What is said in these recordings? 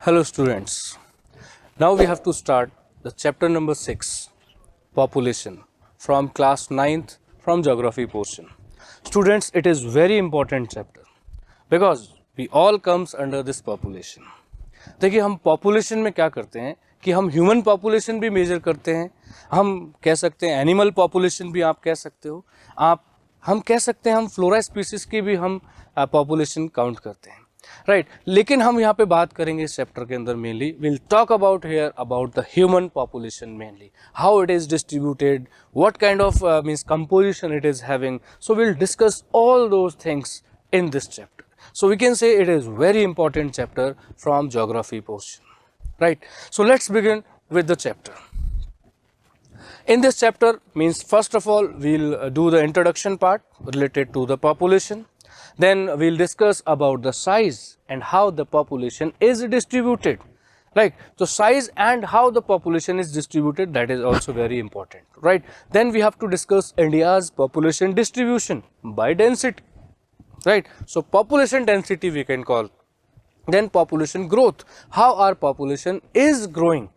Hello students, now we have to start the chapter number 6, population, from class 9th from geography portion. Students, it is very important chapter because we all comes under this population. देखिए हम population में क्या करते हैं कि हम human population भी major करते हैं, हम कह सकते हैं एनिमल पॉपुलेशन भी आप कह सकते हो, हम कह सकते हैं हम फ्लोरा स्पीसीज की भी हम पॉपुलेशन काउंट करते हैं, राइट लेकिन हम यहाँ पे बात करेंगे इस चैप्टर के अंदर mainly will talk about here about the human population mainly how it is distributed what kind of means composition it is having so will discuss all those things in this chapter. So we can say it is very important chapter from geography portion, right? So let's begin with the chapter. In this chapter means first of all we'll do the introduction part related to the population. Then we'll discuss about the size and how the population is distributed. Right, so size and how the population is distributed, that is also very important, right? Then we have to discuss India's population distribution by density. Right, so population density we can call, then population growth, how our population is growing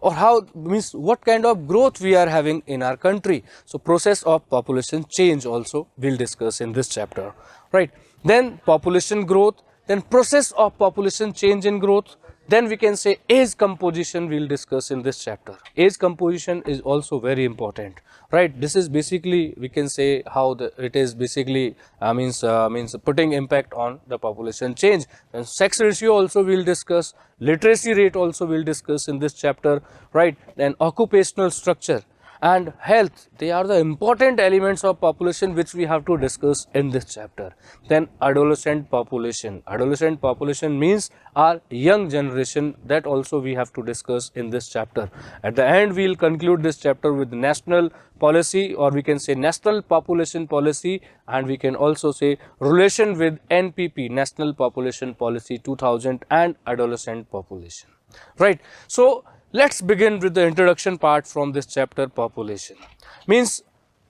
or how means what kind of growth we are having in our country. So process of population change also we'll discuss in this chapter, right? Then population growth, then process of population change and growth. Then we can say age composition we'll discuss in this chapter. Age composition is also very important, right? This is basically we can say how it is basically means putting impact on the population change. And sex ratio also we'll discuss, literacy rate also we'll discuss in this chapter, right? Then occupational structure and health, they are the important elements of population which we have to discuss in this chapter. Then adolescent population means our young generation, that also we have to discuss in this chapter. At the end we will conclude this chapter with national policy, or we can say national population policy, and we can also say relation with NPP, National Population Policy 2000, and adolescent population, right? So let's begin with the introduction part from this chapter. Population means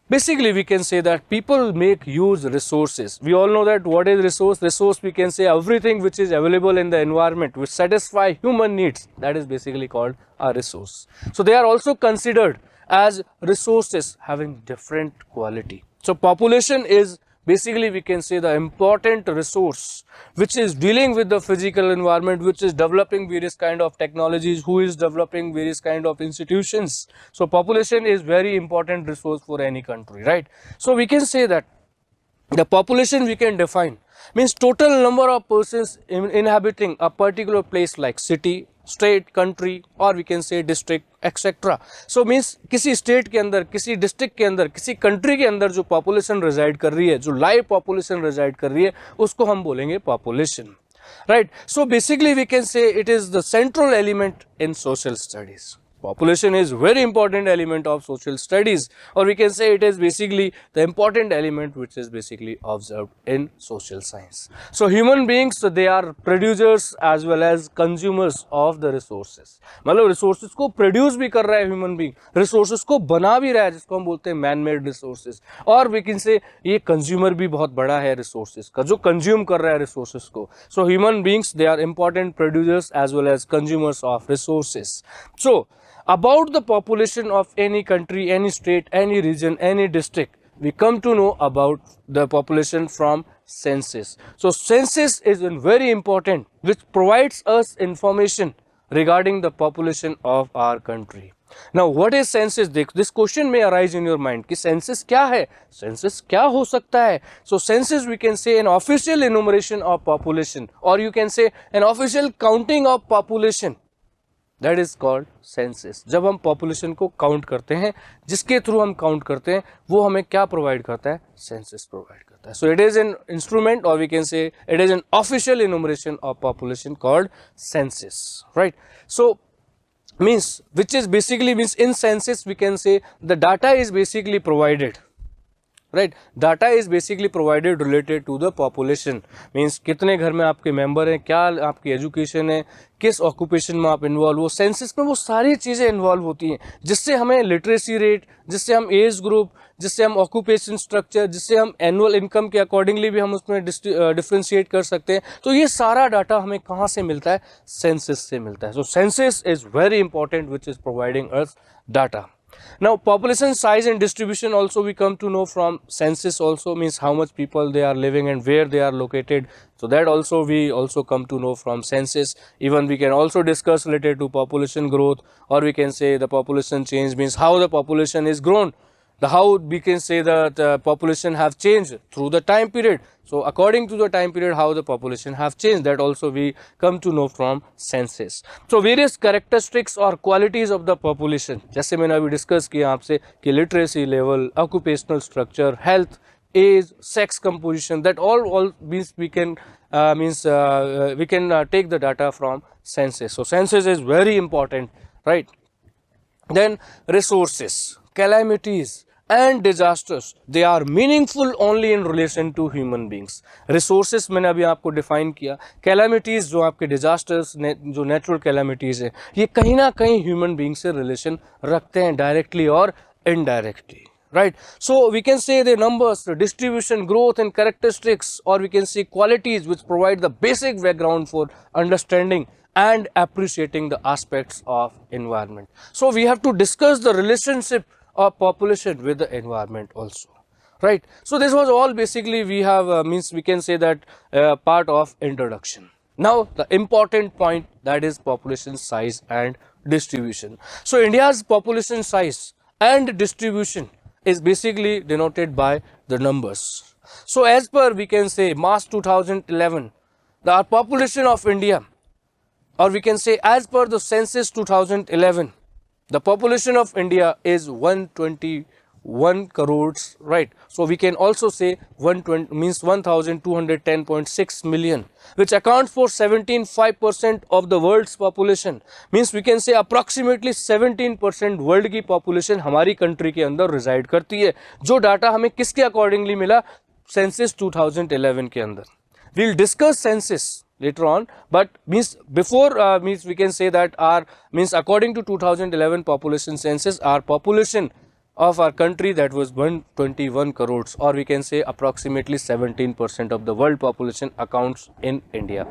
basically we can say that people make use resources. We all know that what is resource we can say everything which is available in the environment which satisfy human needs, that is basically called a resource. So they are also considered as resources having different quality. So population is basically we can say the important resource which is dealing with the physical environment, which is developing various kind of technologies, who is developing various kind of institutions. So population is very important resource for any country, right? So we can say that the population we can define means total number of persons inhabiting a particular place like city, state, country, or we can say district, etc. So means किसी state के अंदर, किसी district के अंदर, किसी country के अंदर जो population reside कर रही है, जो live population reside कर रही है, उसको हम बोलेंगे population, right? So basically we can say it is the central element in social studies. Population is very important element of social studies, or we can say it is basically the important element which is basically observed in social science. So human beings, so they are producers as well as consumers of the resources. मतलब resources को produce भी कर रहा है human being, resources को बना भी रहा है जिसको हम बोलते हैं man made resources, और we can say ये consumer भी बहुत बड़ा है resources का, जो consume कर रहा है resources को. So human beings, they are important producers as well as consumers of resources. So about the population of any country, any state, any region, any district, we come to know about the population from census. So census is very important, which provides us information regarding the population of our country. Now what is census? This question may arise in your mind कि census क्या है, census क्या हो सकता है? So census we can say an official enumeration of population, or you can say an official counting of population. That is called census. जब हम population को count करते हैं, जिसके थ्रू हम count करते हैं, वो हमें क्या provide करता है? Census provide करता है. So it is an instrument, or we can say it is an official enumeration of population called census, right? So means which is basically means in census we can say the data is basically provided right. Data is basically provided related to the population, means कितने घर में आपके member हैं, क्या आपकी education है, किस occupation में आप इन्वॉल्व हो. सेंसस में वो सारी चीज़ें इन्वॉल्व होती हैं जिससे हमें लिटरेसी रेट, जिससे हम एज ग्रुप, जिससे हम ऑक्यूपेशन स्ट्रक्चर, जिससे हम एनुअल इनकम के अकॉर्डिंगली भी हम उसमें डिफ्रेंशिएट कर सकते हैं. तो ये सारा डाटा हमें कहाँ से मिलता है? सेंसस से मिलता है. So census is very important which is providing us data. Now population size and distribution also we come to know from census also, means how much people they are living and where they are located. So that also we also come to know from census. Even we can also discuss related to population growth, or we can say the population change, means how the population is grown. How we can say that the population have changed through the time period. So according to the time period how the population have changed, that also we come to know from census. So various characteristics or qualities of the population, जैसे मैंने अभी discuss किया आपसे कि literacy level, occupational structure, health, age, sex composition, that all means we can take the data from census. So census is very important, right? Then resources, calamities and disasters, they are meaningful only in relation to human beings. Resources मैंने अभी आपको define किया. Calamities जो आपके disasters, जो natural calamities है, ये कहीं ना कहीं human beings से relation रखते हैं directly और indirectly. Right, so we can say the numbers, the distribution, growth and characteristics, or we can say qualities which provide the basic background for understanding and appreciating the aspects of environment. So we have to discuss the relationship of population with the environment also, right? So this was all basically we have means we can say that part of introduction. Now the important point, that is population size and distribution. So India's population size and distribution is basically denoted by the numbers. So as per we can say March 2011, the population of India, or we can say as per the census 2011, the population of India is 121 crores, right? So we can also say 120 means 1210.6 million, which accounts for 17.5% of the world's population. Means we can say approximately 17% world की population हमारी country के अंदर reside करती है. जो data हमें किसके accordingly मिला? census 2011 के अंदर. We'll discuss census later on, but means before means we can say that our means according to 2011 population census, our population of our country, that was 121 crores, or we can say approximately 17% of the world population accounts in India,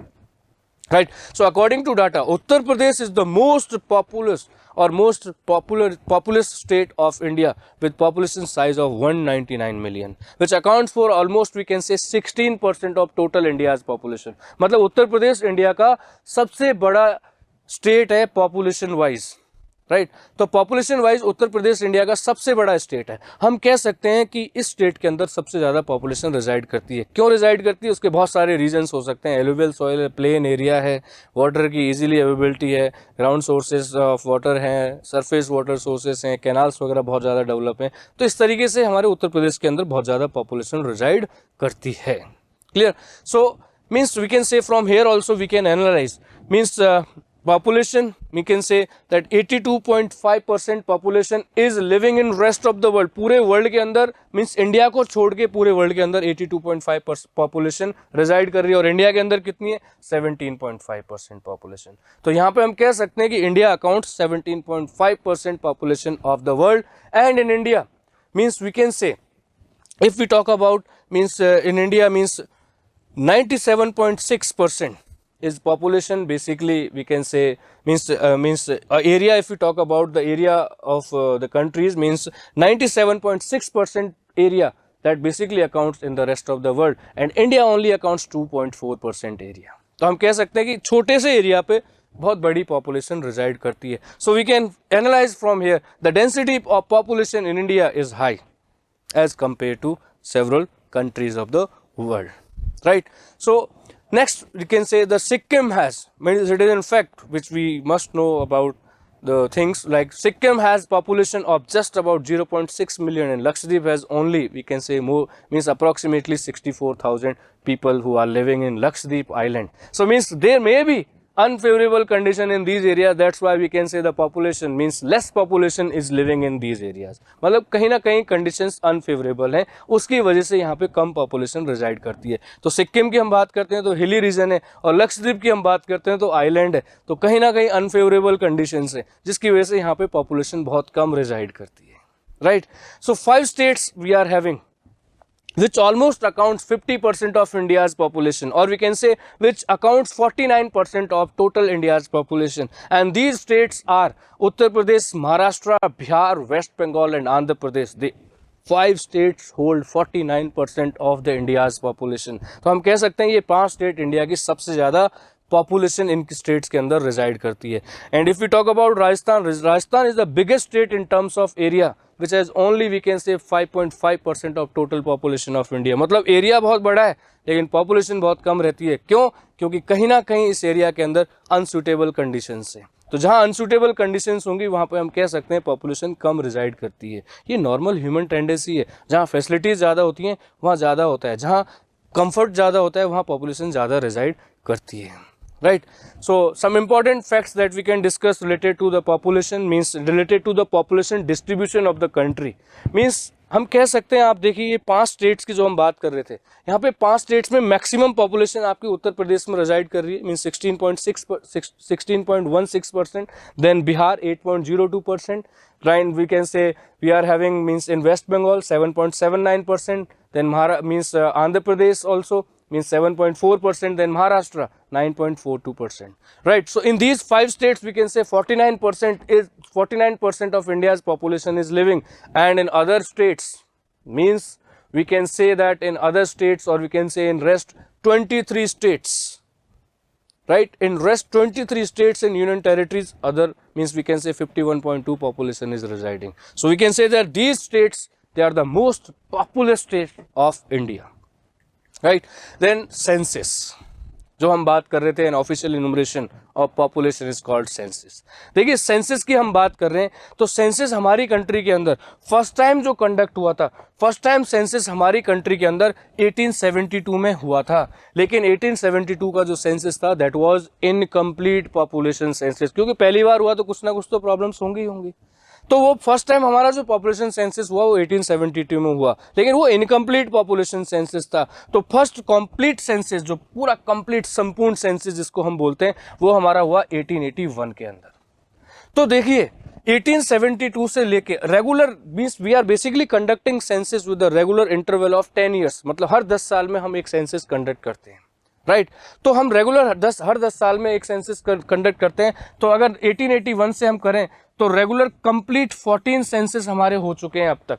right? So according to data, Uttar Pradesh is the most populous or most populous state of India with population size of 199 million, which accounts for almost we can say 16% of total India's population. मतलब Uttar Pradesh India का सबसे बड़ा state है population wise, right? तो population wise Uttar Pradesh India का सबसे बड़ा state है. हम कह सकते हैं कि इस स्टेट के अंदर सबसे ज़्यादा पॉपुलेशन रिजाइड करती है. क्यों रिजाइड करती है? उसके बहुत सारे रीजंस हो सकते हैं. एलुवियल सॉइल है, प्लेन एरिया है, वाटर की इजीली अवेलेबिलिटी है, ग्राउंड सोर्सेज ऑफ वाटर हैं, सरफेस वाटर सोर्सेज हैं, कैनाल्स वगैरह बहुत ज़्यादा डेवलप हैं. तो इस तरीके से हमारे उत्तर प्रदेश के अंदर बहुत ज़्यादा पॉपुलेशन रिजाइड करती है. Clear? So means we can say from here also we can analyse means population, we can say that 82.5% population is living in rest of the world. पूरे वर्ल्ड के अंदर मीन्स इंडिया को छोड़ के पूरे world के अंदर 82.5% पॉपुलेशन रिजाइड कर रही है. और इंडिया के अंदर कितनी है? 17.5% पॉपुलेशन. तो यहाँ पे हम कह सकते हैं कि India accounts 17.5% population of the world. And in India means we can say if we talk about means in India means 97.6% is population. Basically we can say means area. If we talk about the area of the countries, means 97.6% area that basically accounts in the rest of the world, and India only accounts 2.4% area. तो हम कह सकते हैं कि छोटे से area पे बहुत बड़ी पॉपुलेशन रिजाइड करती है. So we can analyse from here the density of population in India is high as compared to several countries of the world, right? So next we can say the Sikkim has, means it is in fact which we must know about the things like Sikkim has population of just about 0.6 million and Lakshadweep has only we can say more means approximately 64,000 people who are living in Lakshadweep island. So means there may be unfavorable condition in these areas, that's why we can say the population means less population is living in these areas. मतलब कहीं ना कहीं conditions unfavorable हैं, उसकी वजह से यहाँ पे कम population reside करती है. तो सिक्किम की हम बात करते हैं तो hilly region है, और लक्षद्वीप की हम बात करते हैं तो island है, तो कहीं ना कहीं unfavorable conditions है, जिसकी वजह से यहाँ पे population बहुत कम reside करती है. Right? So 5 states we are having which almost accounts 50% of India's population, or we can say which accounts 49% of total India's population, and these states are Uttar Pradesh, Maharashtra, Bihar, West Bengal and Andhra Pradesh. The 5 states hold 49% of the India's population. तो हम कह सकते हैं ये 5 state India की सबसे ज़्यादा population in states के अंदर रिजाइड करती है. And if you talk about Rajasthan, Rajasthan is the biggest state in terms of area which has only we can say 5.5% of total population of India. मतलब एरिया बहुत बड़ा है लेकिन पॉपुलेशन बहुत कम रहती है. क्यों? क्योंकि कहीं ना कहीं इस एरिया के अंदर अनसूटेबल कंडीशंस है. तो जहाँ अनसूटेबल कंडीशंस होंगी वहाँ पे हम कह सकते हैं पॉपुलेशन कम रिजाइड करती है. ये नॉर्मल ह्यूमन टेंडेंसी है. जहाँ फैसिलिटीज़ ज़्यादा होती हैं वहाँ ज़्यादा होता है, जहाँ कंफर्ट ज़्यादा होता है वहाँ पॉपुलेशन ज़्यादा रिजाइड करती है. Right, so some important facts that we can discuss related to the population means related to the population distribution of the country means हम कह सकते हैं, आप देखिए ये 5 स्टेट्स की जो हम बात कर रहे थे, यहाँ पे 5 स्टेट्स में मैक्सिमम पॉपुलेशन आपकी उत्तर प्रदेश में रेजाइड कर रही है, means 16.16% then Bihar 8.02%, right we can say we are having means in West Bengal 7.79%, then means Andhra Pradesh also means 7.4%, then Maharashtra 9.42%. Right, so in these 5 states we can say 49% of India's population is living, and in other states means we can say that in other states, or we can say in rest 23 states, right, in rest 23 states and union territories, other means we can say 51.2 population is residing. So we can say that these states, they are the most populous states of India. Right, then census जो हम बात कर रहे थे, an official enumeration of population is called census. देखिए census की हम बात कर रहे हैं तो सेंसस हमारी कंट्री के अंदर फर्स्ट टाइम जो कंडक्ट हुआ था, फर्स्ट टाइम सेंसस हमारी कंट्री के अंदर 1872 में हुआ था. लेकिन 1872 का जो सेंसस था that was incomplete population census, क्योंकि पहली बार हुआ तो कुछ ना कुछ तो प्रॉब्लम्स होंगी. तो वो फर्स्ट टाइम हमारा जो पॉपुलेशन सेंसस हुआ वो 1872 में हुआ, लेकिन वो इनकम्प्लीट पॉपुलेशन सेंसस था. तो फर्स्ट कंप्लीट सेंसस, जो पूरा कंप्लीट संपूर्ण सेंसस जिसको हम बोलते हैं, वो हमारा हुआ 1881 के अंदर. तो देखिए 1872 से लेके regular means we are basically conducting census with the regular interval of 10 years, मतलब हर 10 साल में हम एक सेंसस कंडक्ट करते हैं. राइट, तो हम रेगुलर हर 10 साल में एक सेंसस कंडक्ट करते हैं. तो अगर 1881 से हम करें तो रेगुलर कंप्लीट 14 सेंसस हमारे हो चुके हैं अब तक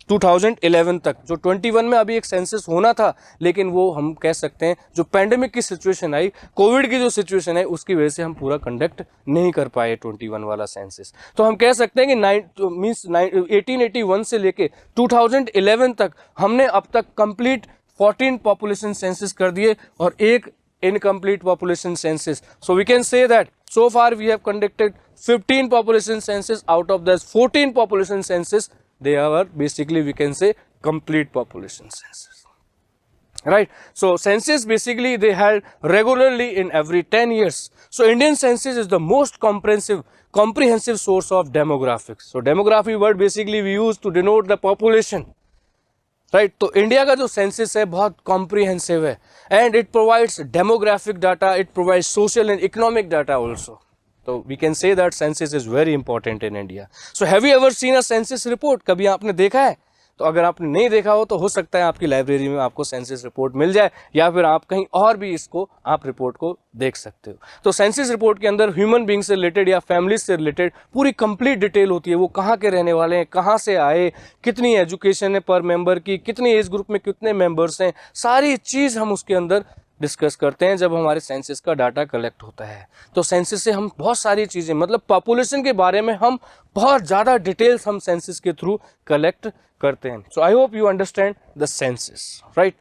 2011 तक. जो 21 में अभी एक सेंसस होना था, लेकिन वो हम कह सकते हैं जो पैंडेमिक की सिचुएशन आई, कोविड की जो सिचुएशन है, उसकी वजह से हम पूरा कंडक्ट नहीं कर पाए 21 वाला सेंसस. तो हम कह सकते हैं कि 1881 से लेके 2011 तक हमने अब तक कंप्लीट 14 पॉपुलेशन सेंसस कर दिए और एक incomplete population census. So we can say that so far we have conducted 15 population census. Out of those 14 population census, they are basically we can say complete population census. Right, so census basically they held regularly in every 10 years. So Indian census is the most comprehensive source of demographics. So demography word basically we use to denote the population. Right, तो India का जो census है बहुत comprehensive है, and it provides demographic data, it provides social and economic data also. तो we can say that census is very important in India. So have you ever seen a census report? कभी आपने देखा है? तो अगर आपने नहीं देखा हो तो हो सकता है आपकी लाइब्रेरी में आपको सेंसस रिपोर्ट मिल जाए, या फिर आप कहीं और भी इसको आप रिपोर्ट को देख सकते हो. तो सेंसस रिपोर्ट के अंदर ह्यूमन बींग से रिलेटेड या फैमिली से रिलेटेड पूरी कंप्लीट डिटेल होती है. वो कहाँ के रहने वाले हैं, कहाँ से आए, कितनी एजुकेशन है पर मेंबर की, कितनी एज ग्रुप में कितने मेंबर्स हैं, सारी चीज़ हम उसके अंदर डिस्कस करते हैं जब हमारे सेंसस का डाटा कलेक्ट होता है. तो सेंसस से हम बहुत सारी चीज़ें, मतलब पॉपुलेशन के बारे में हम बहुत ज़्यादा डिटेल्स हम सेंसस के थ्रू कलेक्ट करते हैं. So I hope you understand the census, right.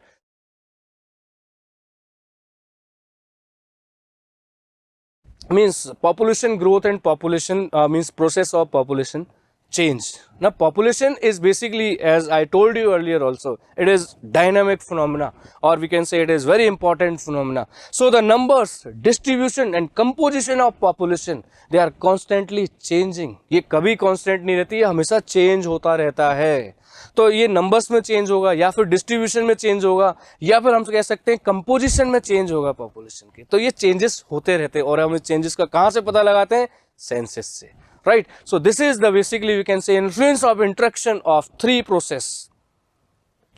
Means population growth and population means process of population change. Now population is basically, as I told you earlier also, it is dynamic phenomena, or we can say it is very important phenomena. So the numbers, distribution and composition of population, they are constantly changing. ये कभी constant नहीं रहती है, हमेशा change होता रहता है. तो ये नंबर्स में चेंज होगा, या फिर डिस्ट्रीब्यूशन में चेंज होगा, या फिर हम कह सकते हैं कंपोजिशन में चेंज होगा पॉपुलेशन की. तो ये चेंजेस होते रहते हैं, और हम इस चेंजेस का कहाँ से पता लगाते हैं? सेंसस से, right. So this is the basically we can say influence of interaction of 3 process.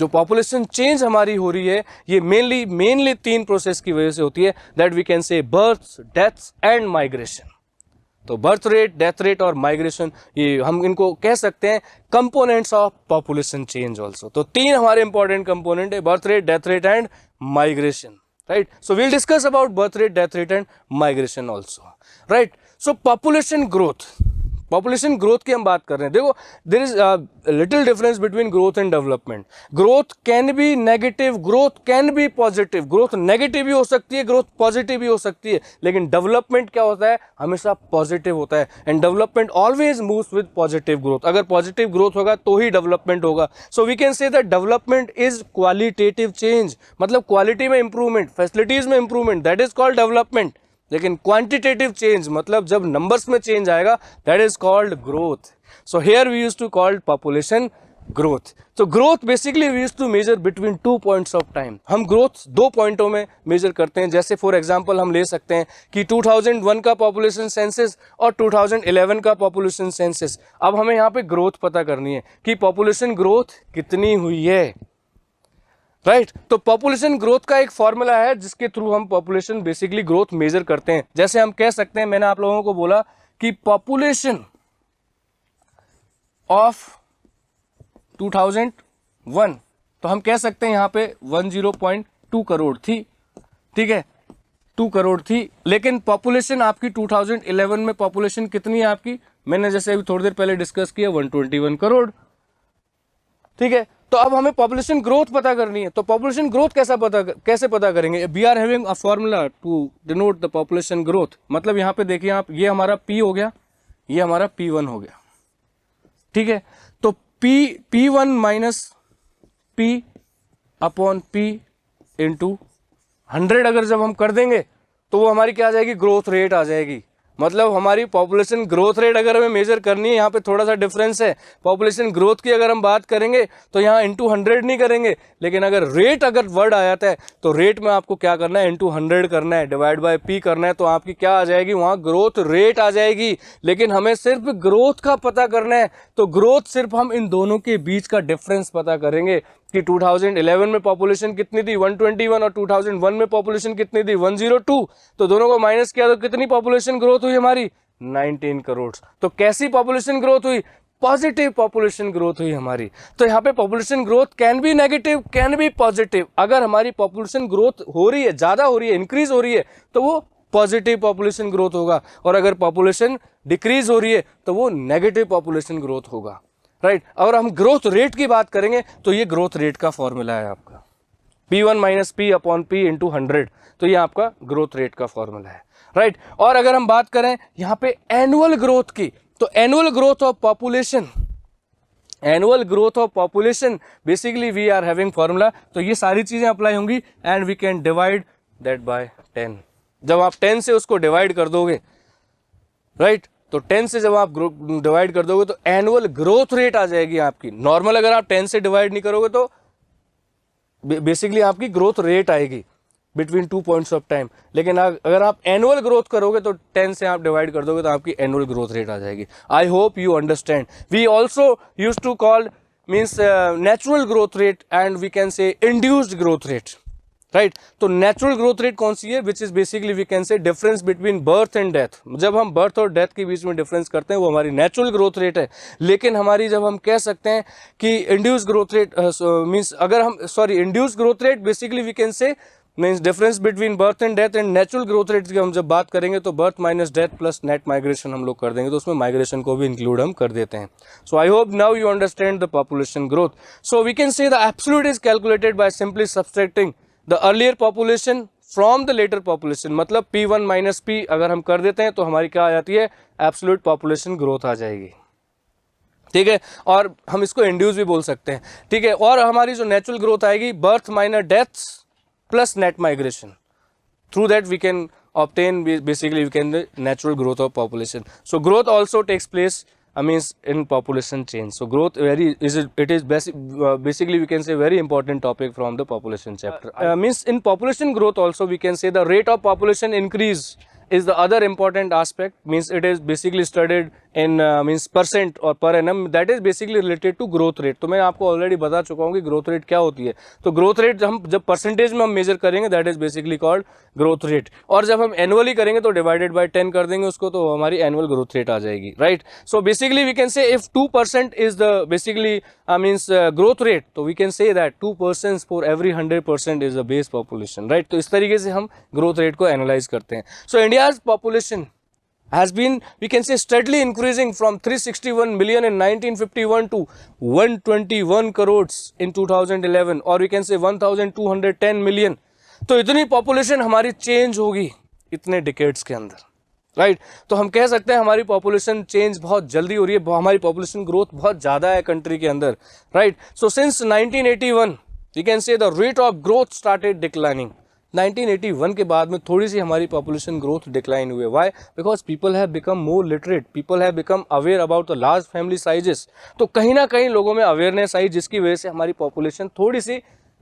जो पॉपुलेशन चेंज हमारी हो रही है, ये मेनली 3 प्रोसेस की वजह से होती है. That we can say birth, deaths and migration. तो बर्थ रेट, डेथ रेट और माइग्रेशन, ये हम इनको कह सकते हैं components of population change also. तो 3 हमारे इंपॉर्टेंट कंपोनेंट है, birth rate, death rate and migration, right. So we'll discuss about birth rate, death rate and migration also, right. So population growth की हम बात कर रहे हैं. देखो, there is little difference between growth and development. Growth can be negative, growth can be positive. Growth negative भी हो सकती है, ग्रोथ पॉजिटिव भी हो सकती है, लेकिन डेवलपमेंट क्या होता है? हमेशा पॉजिटिव होता है. And development always moves with positive growth. अगर पॉजिटिव ग्रोथ होगा तो ही डेवलपमेंट होगा. So we can say that development is qualitative change, मतलब क्वालिटी में इंप्रूवमेंट, फैसिलिटीज में improvement, that is called development. लेकिन क्वांटिटेटिव चेंज, मतलब जब नंबर्स में चेंज आएगा, that is called growth. So here we used to called population growth. तो growth basically we used to measure between 2 points of time. हम growth 2 पॉइंटों में major करते हैं. जैसे फॉर एग्जांपल हम ले सकते हैं कि 2001 का पॉपुलेशन सेंसस और 2011 का पॉपुलेशन सेंसस. अब हमें यहाँ पे ग्रोथ पता करनी है कि पॉपुलेशन ग्रोथ कितनी हुई है, राइट. तो पॉपुलेशन ग्रोथ का एक फॉर्मूला है जिसके थ्रू हम पॉपुलेशन बेसिकली ग्रोथ मेजर करते हैं. जैसे हम कह सकते हैं, मैंने आप लोगों को बोला कि पॉपुलेशन ऑफ 2001, तो हम कह सकते हैं यहाँ पे 10.2 करोड़ थी, ठीक है, 2 करोड़ थी. लेकिन पॉपुलेशन आपकी 2011 में पॉपुलेशन कितनी है आपकी? मैंने जैसे अभी थोड़ी देर पहले डिस्कस किया, 121 करोड़, ठीक है. तो अब हमें पॉपुलेशन ग्रोथ पता करनी है. तो पॉपुलेशन ग्रोथ कैसे पता करेंगे? We are having a formula to denote the population growth. मतलब यहाँ पे देखिए आप, ये हमारा P हो गया, ये हमारा P1 हो गया, ठीक है. तो P1 minus P upon P into 100 अगर जब हम कर देंगे तो वो हमारी क्या आ जाएगी? ग्रोथ रेट आ जाएगी. मतलब हमारी पॉपुलेशन ग्रोथ रेट अगर हमें मेजर करनी है, यहाँ पे थोड़ा सा डिफरेंस है. पॉपुलेशन ग्रोथ की अगर हम बात करेंगे तो यहाँ इंटू 100 नहीं करेंगे, लेकिन अगर रेट अगर वर्ड आ जाता है तो रेट में आपको क्या करना है? इंटू 100 करना है, डिवाइड बाय P करना है, तो आपकी क्या आ जाएगी? वहाँ ग्रोथ रेट आ जाएगी. लेकिन हमें सिर्फ ग्रोथ का पता करना है, तो ग्रोथ सिर्फ हम इन दोनों के बीच का डिफरेंस पता करेंगे कि 2011 में पॉपुलेशन कितनी थी? 121, और 2001 में पॉपुलेशन कितनी थी? 102. तो दोनों को माइनस किया तो कितनी पॉपुलेशन ग्रोथ हुई हमारी? 19 करोड़. तो कैसी पॉपुलेशन ग्रोथ हुई? पॉजिटिव पॉपुलेशन ग्रोथ हुई हमारी. तो यहाँ पे population growth can be negative, can be positive. अगर हमारी पॉपुलेशन ग्रोथ हो रही है, ज्यादा हो रही है, इंक्रीज हो रही है, तो वो पॉजिटिव पॉपुलेशन ग्रोथ होगा, और अगर पॉपुलेशन डिक्रीज हो रही है तो वो नेगेटिव पॉपुलेशन ग्रोथ होगा, राइट. और हम ग्रोथ रेट की बात करेंगे तो ये ग्रोथ रेट का फॉर्मूला है आपका, P1 minus P upon P into 100. तो ये आपका ग्रोथ रेट का फॉर्मूला है, राइट. और अगर हम बात करें यहाँ पे एनुअल ग्रोथ की, तो annual growth of population basically we are having formula. तो ये सारी चीजें अप्लाई होंगी, and we can divide that by 10. जब आप 10 से उसको डिवाइड कर दोगे, राइट, तो 10 से जब आप डिवाइड कर दोगे तो एनुअल ग्रोथ रेट आ जाएगी आपकी. नॉर्मल अगर आप 10 से डिवाइड नहीं करोगे तो बेसिकली आपकी ग्रोथ रेट आएगी बिटवीन 2 पॉइंट्स ऑफ टाइम. लेकिन अगर आप एनुअल ग्रोथ करोगे तो 10 से आप डिवाइड कर दोगे तो आपकी एनुअल ग्रोथ रेट आ जाएगी. I hope you understand. We also use to call means natural growth rate, and we can say induced growth rate, right. तो नेचुरल ग्रोथ रेट कौन सी है? Which is basically we can say difference between birth and death. जब हम birth और death के बीच में difference करते हैं वो हमारी नेचुरल ग्रोथ रेट है. लेकिन हमारी जब हम कह सकते हैं कि इंड्यूस ग्रोथ रेट मीन्स अगर हम induce growth rate basically we can say means difference between birth and death. And natural growth rate की हम जब बात करेंगे तो birth minus death plus net migration हम लोग कर देंगे, तो उसमें माइग्रेशन को भी इंक्लूड हम कर देते हैं. So I hope now you understand the population growth. So we can say the absolute is calculated by simply subtracting the earlier population from the latter population. मतलब P1 माइनस P अगर हम कर देते हैं तो हमारी क्या आ जाती है? एब्सोल्यूट पॉपुलेशन ग्रोथ आ जाएगी, ठीक है, और हम इसको इंड्यूस भी बोल सकते हैं, ठीक है। और हमारी जो नेचुरल ग्रोथ आएगी, birth minor deaths plus net migration, through that we can obtain basically we can the natural growth of population. So growth also takes place means in population change. So growth it is basically we can say very important topic from the population chapter. Means in population growth also we can say the rate of population increase is the other important aspect. Means it is basically studied in means percent or per annum, that is basically related to growth rate. तो मैं आपको already बता चुका हूँ कि growth rate क्या होती है। तो ग्रोथ रेट हम जब परसेंटेज में हम मेजर करेंगे, that is basically called growth rate. और जब हम एनुअली करेंगे तो डिवाइडेड बाय 10 कर देंगे उसको, तो हमारी एनुअल ग्रोथ रेट आ जाएगी, right. So basically we can say if 2% is the basically means growth rate, तो we can say that 2% for every 100% is the base population, right. तो इस तरीके से हम ग्रोथ रेट को एनालाइज करते हैं। सो India's population has been, we can say, steadily increasing from 361 million in 1951 to 121 crores in 2011, or we can say 1210 million. तो इतनी पॉपुलेशन हमारी चेंज होगी इतने डिकेड्स के अंदर, राइट। तो हम कह सकते हैं हमारी पॉपुलेशन चेंज बहुत जल्दी हो रही है, हमारी पॉपुलेशन ग्रोथ बहुत ज़्यादा है कंट्री के अंदर, right. So since 1981 we can say the rate of growth started declining. 1981 के बाद में थोड़ी सी हमारी पॉपुलेशन ग्रोथ डिक्लाइन हुई है। Why? Because people have become more literate, people have become aware about the large family sizes. तो कहीं ना कहीं लोगों में अवेयरनेस आई, जिसकी वजह से हमारी पॉपुलेशन थोड़ी सी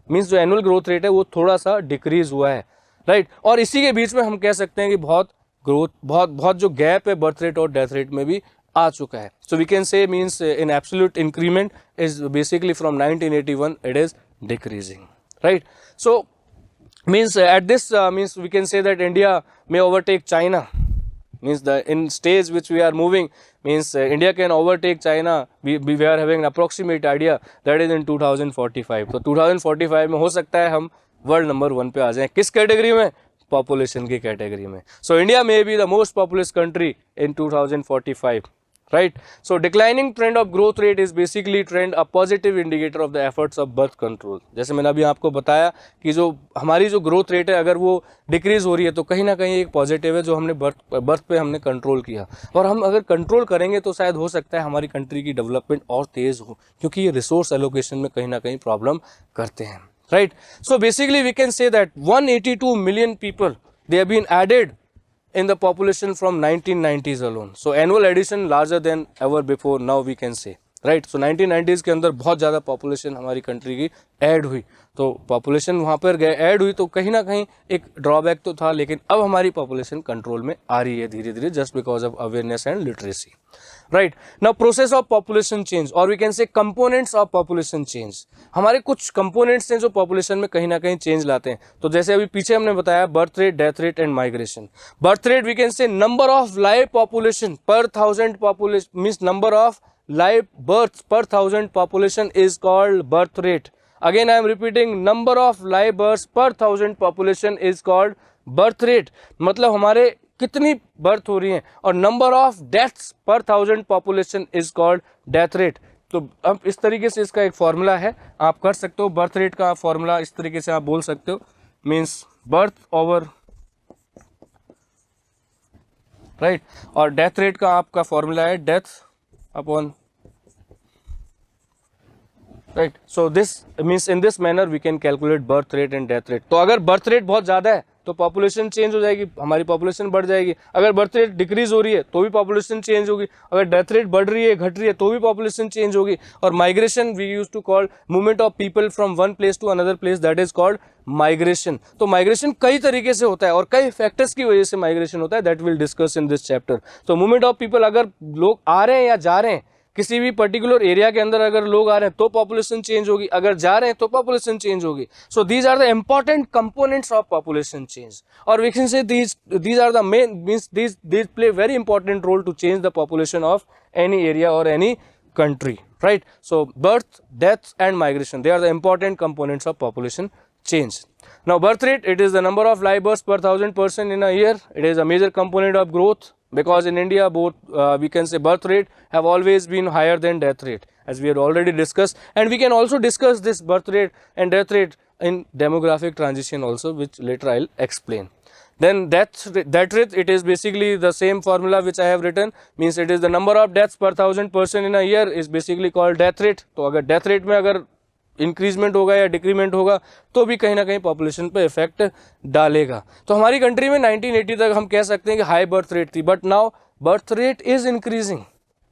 मीन्स जो एनुअल ग्रोथ रेट है वो थोड़ा सा डिक्रीज हुआ है, राइट। और इसी के बीच में हम कह सकते हैं कि बहुत जो गैप है बर्थ रेट और डेथ रेट में भी आ चुका है। So we can say means in absolute increment is basically from 1981 it is decreasing, right. So means at this means we can say that India may overtake China, means the in stage which we are moving, means India can overtake China. We are having an approximate idea that is in 2045. तो 2045 में हो सकता है हम world number 1 पे आ जाएं। किस category में? पॉपुलेशन की कैटेगरी में। So India may be the most populous country in 2045, right? So declining trend of growth rate is basically trend a positive indicator of the efforts of birth control. जैसे मैंने अभी आपको बताया कि जो हमारी जो ग्रोथ रेट है अगर वो डिक्रीज हो रही है तो कहीं ना कहीं एक पॉजिटिव है जो हमने बर्थ पे हमने कंट्रोल किया। और हम अगर कंट्रोल करेंगे तो शायद हो सकता है हमारी कंट्री की डेवलपमेंट और तेज हो, क्योंकि ये रिसोर्स एलोकेशन में कहीं ना कहीं प्रॉब्लम करते हैं, right. So basically we can say that 182 million people they have been added in the population from 1990s alone. So annual addition larger than ever before now we can say, right? So 1990s के अंदर बहुत ज़्यादा population हमारी country की add हुई। तो population वहाँ पर गए ऐड हुई तो कहीं ना कहीं एक ड्रॉबैक तो था, लेकिन अब हमारी पॉपुलेशन कंट्रोल में आ रही है धीरे धीरे, just because of awareness and literacy, right. Now process of population change और we can say components of population change. हमारे कुछ कंपोनेंट्स हैं जो पॉपुलेशन में कहीं ना कहीं चेंज लाते हैं। तो जैसे अभी पीछे हमने बताया birth rate, death rate and migration. Birth rate we can say number of live population per 1000 population, means number of live births per 1000 population is called birth rate. Again I am repeating, number of live births per 1000 population is called birth rate. मतलब हमारे कितनी birth हो रही हैं, और number of deaths पर 1000 population is called death rate. तो अब इस तरीके से इसका एक फॉर्मूला है, आप कर सकते हो। बर्थ रेट का फॉर्मूला इस तरीके से आप बोल सकते हो, मीन्स बर्थ ओवर, राइट। और डेथ रेट का आपका फॉर्मूला है death upon, right. So this means in this manner we can calculate birth rate and death rate. तो अगर बर्थ रेट बहुत ज़्यादा है तो पॉपुलेशन चेंज हो जाएगी, हमारी पॉपुलेशन बढ़ जाएगी। अगर बर्थ रेट डिक्रीज हो रही है तो भी पॉपुलेशन चेंज होगी। अगर डेथ रेट बढ़ रही है, घट रही है, तो भी पॉपुलेशन चेंज होगी। और migration we use to call movement of people from one place to another place, that is called migration. तो माइग्रेशन कई तरीके से होता है और कई फैक्टर्स की वजह से माइग्रेशन होता है, that will discuss in this chapter. तो मूवमेंट ऑफ पीपल, अगर लोग आ रहे हैं या जा रहे हैं किसी भी पर्टिकुलर एरिया के अंदर, अगर लोग आ रहे हैं तो पॉपुलेशन चेंज होगी, अगर जा रहे हैं तो पॉपुलेशन चेंज होगी। So these are the important components of population change, और we can say these are the main, means these play very important role to change the population of any area और any country, right? So birth, death and migration, they are the important components of population change. Now birth rate, it is the number of live births per 1000 person in a year. It is a major component of growth, because in India both we can say birth rate have always been higher than death rate, as we had already discussed, and we can also discuss this birth rate and death rate in demographic transition also, which later I'll explain. Then death rate, it is basically the same formula which I have written, means it is the number of deaths per 1000 person in a year is basically called death rate. तो अगर death rate में अगर increment होगा या decrement होगा तो भी कहीं ना कहीं पॉपुलेशन पे इफेक्ट डालेगा. तो हमारी कंट्री में 1980 तक हम कह सकते हैं कि हाई बर्थ रेट थी, but now birth rate is increasing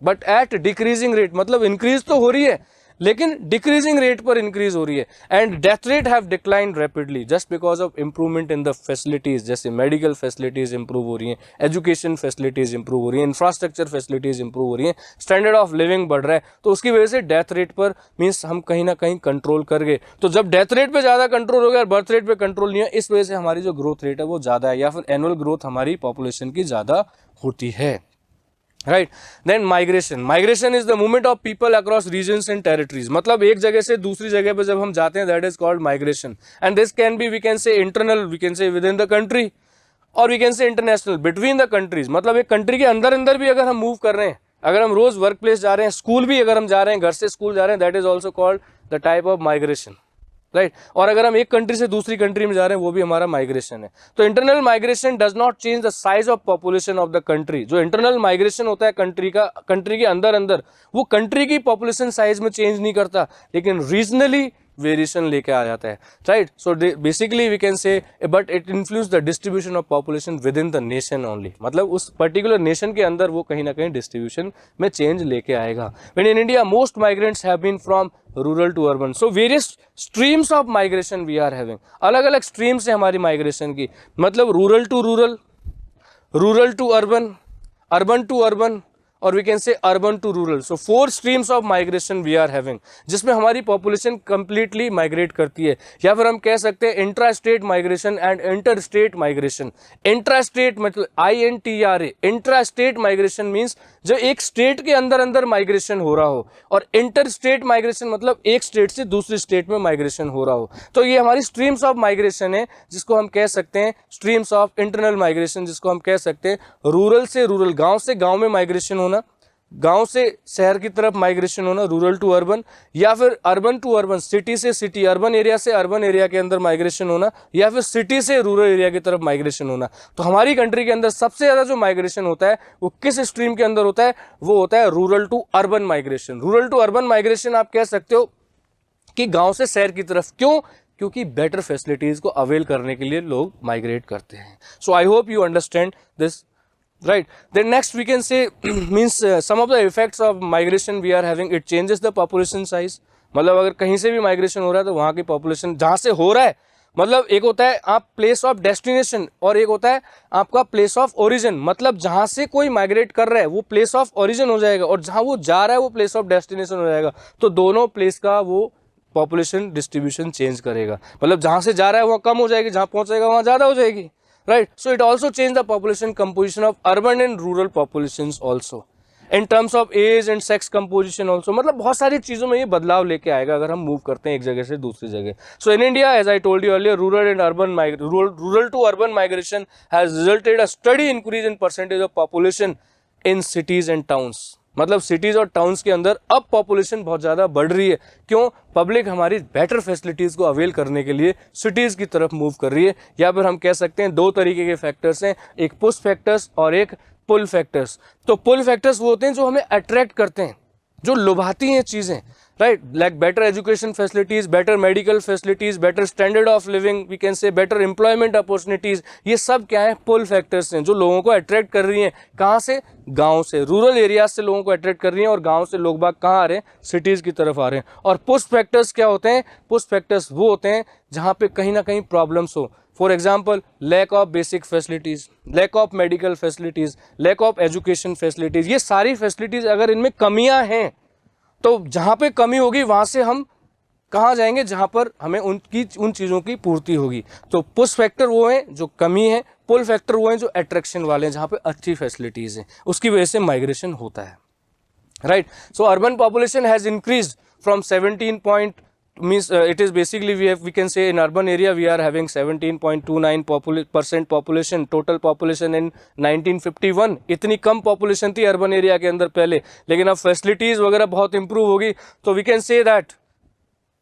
but at decreasing rate. मतलब इंक्रीज तो हो रही है लेकिन डिक्रीजिंग रेट पर इंक्रीज हो रही है. And death rate have declined rapidly just because of improvement in the facilities. जैसे मेडिकल फैसिलिटीज इंप्रूव हो रही हैं, एजुकेशन फैसिलिटीज इंप्रूव हो रही हैं, इंफ्रास्ट्रक्चर फैसिलिटीज इंप्रूव हो रही हैं, स्टैंडर्ड ऑफ लिविंग बढ़ रहा है. तो उसकी वजह से डेथ रेट पर मीन्स हम कहीं ना कहीं कंट्रोल कर गए. तो जब डेथ रेट पे ज़्यादा कंट्रोल हो गया और बर्थ रेट पे कंट्रोल नहीं है, इस वजह से हमारी जो ग्रोथ रेट है वो ज़्यादा है, या फिर एनुअल ग्रोथ हमारी पॉपुलेशन की ज़्यादा होती है. Right. Then migration is the movement of people across regions and territories. मतलब एक जगह से दूसरी जगह पे जब हम जाते हैं, that is called migration. And this can be, we can say internal, we can say within the country, और we can say international, between the countries. मतलब एक कंट्री के अंदर अंदर भी अगर हम मूव कर रहे हैं, अगर हम रोज वर्क प्लेस जा रहे हैं, स्कूल भी अगर हम जा रहे हैं, घर से स्कूल जा रहे हैं, that is also called the type of migration. Right. और अगर हम एक कंट्री से दूसरी कंट्री में जा रहे हैं, वो भी हमारा माइग्रेशन है. तो internal migration does not change the size of population of the country. जो इंटरनल माइग्रेशन होता है कंट्री का, कंट्री के अंदर अंदर, वो कंट्री की पॉपुलेशन साइज में चेंज नहीं करता, लेकिन रीजनली वेरिएशन लेके आ जाता है. Right. So basically we can say but it influence the distribution of population within the nation only. मतलब उस पर्टिकुलर नेशन के अंदर वो कहीं ना कहीं डिस्ट्रीब्यूशन में चेंज लेके आएगा. When in India most migrants have been from rural to urban. So various streams of migration we are having. अलग अलग स्ट्रीम्स है हमारी माइग्रेशन की. मतलब rural to rural, rural to urban, urban to urban, और we can say urban to rural. So 4 streams of migration we are having, जिसमें हमारी population completely migrate करती है. या फिर हम कह सकते हैं intra state migration and inter state migration. Intra state मतलब INTRA, intra state migration means जो एक स्टेट के अंदर अंदर माइग्रेशन हो रहा हो, और इंटर स्टेट माइग्रेशन मतलब एक स्टेट से दूसरी स्टेट में माइग्रेशन हो रहा हो. तो ये हमारी स्ट्रीम्स ऑफ माइग्रेशन है, जिसको हम कह सकते हैं स्ट्रीम्स ऑफ इंटरनल माइग्रेशन, जिसको हम कह सकते हैं रूरल से रूरल, गांव से गांव में माइग्रेशन होना, गांव से शहर की तरफ माइग्रेशन होना, रूरल टू अर्बन, या फिर अर्बन टू अर्बन, सिटी से सिटी, अर्बन एरिया से अर्बन एरिया के अंदर माइग्रेशन होना, या फिर सिटी से रूरल एरिया की तरफ माइग्रेशन होना. तो हमारी कंट्री के अंदर सबसे ज़्यादा जो माइग्रेशन होता है वो किस स्ट्रीम के अंदर होता है? वो होता है rural to urban migration. Rural to urban migration आप कह सकते हो कि गाँव से शहर की तरफ. क्यों? क्योंकि बेटर फैसिलिटीज़ को अवेल करने के लिए लोग माइग्रेट करते हैं. So I hope you understand this. Right. Then next we can say means some of the effects of migration we are having, it changes the population size. मतलब अगर कहीं से भी माइग्रेशन हो रहा है तो वहाँ की पॉपुलेशन जहाँ से हो रहा है, मतलब एक होता है आप प्लेस ऑफ डेस्टिनेशन और एक होता है आपका प्लेस ऑफ ओरिजिन. मतलब जहाँ से कोई माइग्रेट कर रहा है वो प्लेस ऑफ ओरिजिन हो जाएगा, और जहाँ वो जा रहा है वो प्लेस ऑफ डेस्टिनेशन हो जाएगा. तो दोनों प्लेस का वो पॉपुलेशन डिस्ट्रीब्यूशन चेंज करेगा. मतलब जहाँ से जा रहा है वहाँ कम हो जाएगी, जहाँ पहुँचेगा वहाँ ज़्यादा हो जाएगी. Right. So it also changed the population composition of urban and rural populations also. In terms of age and sex composition also. मतलब बहुत सारी चीज़ों में ये बदलाव लेके आएगा अगर हम मूव करते हैं एक जगह से दूसरी जगह. So in India, as I told you earlier, rural to urban migration has resulted a steady increase in percentage of population in cities and towns. मतलब सिटीज़ और टाउन्स के अंदर अब पॉपुलेशन बहुत ज़्यादा बढ़ रही है. क्यों? पब्लिक हमारी बेटर फैसिलिटीज़ को अवेल करने के लिए सिटीज़ की तरफ मूव कर रही है. या फिर हम कह सकते हैं 2 तरीके के फैक्टर्स हैं, एक पुश फैक्टर्स और एक पुल फैक्टर्स. तो पुल फैक्टर्स वो होते हैं जो हमें अट्रैक्ट करते हैं, जो लुभाती हैं चीज़ें. Right. Like better education facilities, better medical facilities, better standard of living, we can say better employment opportunities. ये सब क्या है? पुल फैक्टर्स हैं जो लोगों को अट्रैक्ट कर रही हैं. कहाँ से? गांव से, रूरल एरियाज से लोगों को अट्रैक्ट कर रही हैं, और गांव से लोग बाग कहाँ आ रहे हैं? सिटीज़ की तरफ आ रहे हैं. और पुश फैक्टर्स क्या होते हैं? पुश फैक्टर्स वो होते हैं जहाँ पे कहीं ना कहीं प्रॉब्लम्स हो. For example lack of basic facilities, lack of medical facilities, lack of education facilities. ये सारी फैसिलिटीज़ अगर इनमें कमियाँ हैं तो जहाँ पे कमी होगी वहाँ से हम कहाँ जाएंगे? जहाँ पर हमें उन चीज़ों की पूर्ति होगी. तो पुश फैक्टर वो हैं जो कमी है, पुल फैक्टर वो हैं जो अट्रैक्शन वाले हैं, जहाँ पे अच्छी फैसिलिटीज़ हैं. उसकी वजह से माइग्रेशन होता है. Right. So urban population has increased from 17 means it is basically we can say in urban area we are having 17.29% population, total population in 1951. इतनी कम population थी urban area के अंदर पहले, लेकिन अब facilities वगैरह बहुत improve होगी. तो we can say that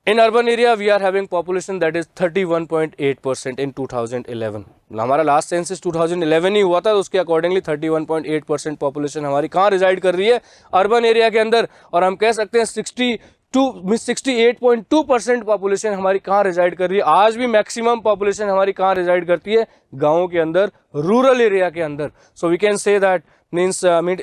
In urban area, we are having population that is 31.8% in 2011. हमारा लास्ट सेंसस 2011 ही हुआ था, तो उसके अकॉर्डिंगली 31.8% पॉपुलेशन हमारी कहाँ रिजाइड कर रही है, अर्बन एरिया के अंदर. और हम कह सकते हैं 68.2% पॉपुलेशन हमारी कहाँ रिजाइड कर रही है. आज भी मैक्सिमम पॉपुलेशन हमारी कहाँ रिजाइड करती है, गाँव के अंदर, रूरल एरिया के अंदर. So we can say that means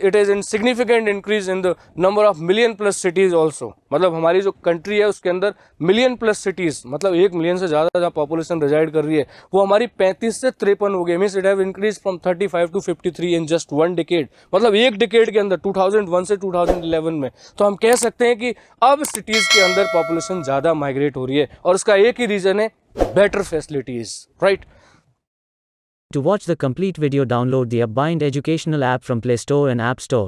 it is in significant increase in the number of million plus cities also. मतलब हमारी जो कंट्री है उसके अंदर मिलियन प्लस सिटीज़, मतलब 1 मिलियन से ज़्यादा जहाँ पॉपुलेशन रिजाइड कर रही है, वो हमारी 35 से 53 हो गई. Means it have increase from 35 to 53 in just 1 decade. मतलब एक डिकेड के अंदर 2001 से 2011 में. तो हम कह सकते हैं कि अब सिटीज़ के अंदर पॉपुलेशन ज़्यादा माइग्रेट हो रही है, और उसका एक ही रीज़न है, better facilities, right. To watch the complete video, download the UpBind educational app from Play Store and App Store.